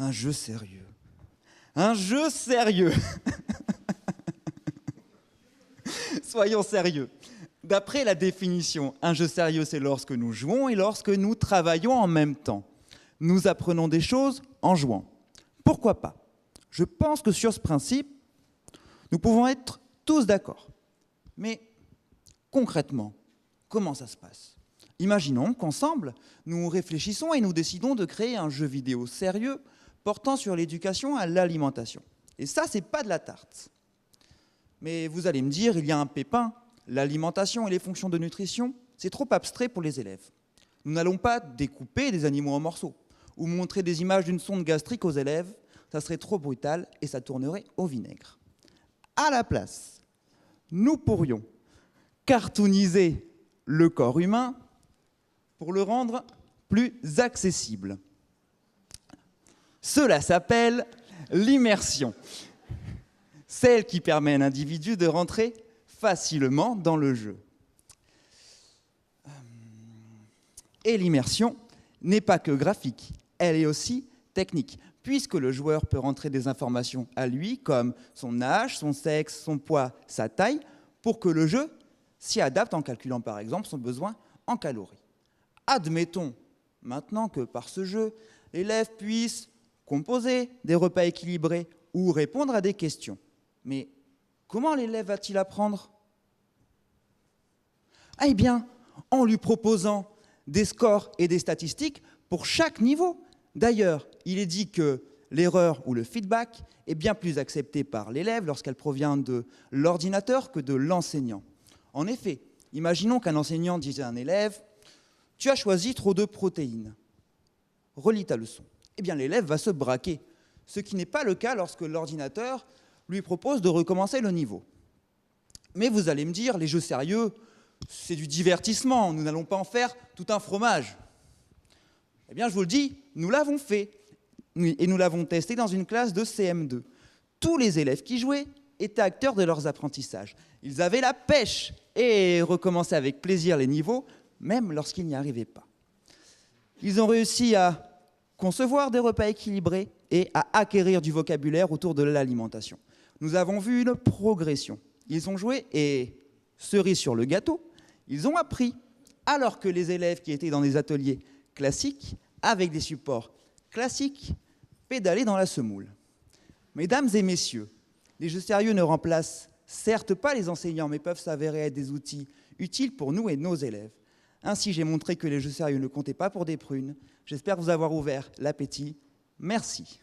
Un jeu sérieux. Un jeu sérieux. Soyons sérieux. D'après la définition, un jeu sérieux, c'est lorsque nous jouons et lorsque nous travaillons en même temps. Nous apprenons des choses en jouant. Pourquoi pas? Je pense que sur ce principe, nous pouvons être tous d'accord. Mais concrètement, comment ça se passe? Imaginons qu'ensemble, nous réfléchissons et nous décidons de créer un jeu vidéo sérieux portant sur l'éducation à l'alimentation. Et ça, c'est pas de la tarte. Mais vous allez me dire, il y a un pépin, l'alimentation et les fonctions de nutrition, c'est trop abstrait pour les élèves. Nous n'allons pas découper des animaux en morceaux ou montrer des images d'une sonde gastrique aux élèves, ça serait trop brutal et ça tournerait au vinaigre. À la place, nous pourrions cartooniser le corps humain pour le rendre plus accessible. Cela s'appelle l'immersion, celle qui permet à un individu de rentrer facilement dans le jeu. Et l'immersion n'est pas que graphique, elle est aussi technique, puisque le joueur peut rentrer des informations à lui, comme son âge, son sexe, son poids, sa taille, pour que le jeu s'y adapte en calculant par exemple son besoin en calories. Admettons maintenant que par ce jeu, l'élève puisse composer des repas équilibrés ou répondre à des questions. Mais comment l'élève va-t-il apprendre? Eh bien, en lui proposant des scores et des statistiques pour chaque niveau. D'ailleurs, il est dit que l'erreur ou le feedback est bien plus accepté par l'élève lorsqu'elle provient de l'ordinateur que de l'enseignant. En effet, imaginons qu'un enseignant dise à un élève « Tu as choisi trop de protéines. Relis ta leçon. » Eh bien, l'élève va se braquer, ce qui n'est pas le cas lorsque l'ordinateur lui propose de recommencer le niveau. Mais vous allez me dire, les jeux sérieux, c'est du divertissement, nous n'allons pas en faire tout un fromage. Eh bien, je vous le dis, nous l'avons fait, et nous l'avons testé dans une classe de CM2. Tous les élèves qui jouaient étaient acteurs de leurs apprentissages. Ils avaient la pêche et recommençaient avec plaisir les niveaux, même lorsqu'ils n'y arrivaient pas. Ils ont réussi à concevoir des repas équilibrés et à acquérir du vocabulaire autour de l'alimentation. Nous avons vu une progression. Ils ont joué et, cerise sur le gâteau, ils ont appris, alors que les élèves qui étaient dans des ateliers classiques, avec des supports classiques, pédalaient dans la semoule. Mesdames et messieurs, les jeux sérieux ne remplacent certes pas les enseignants, mais peuvent s'avérer être des outils utiles pour nous et nos élèves. Ainsi, j'ai montré que les jeux sérieux ne comptaient pas pour des prunes. J'espère vous avoir ouvert l'appétit. Merci.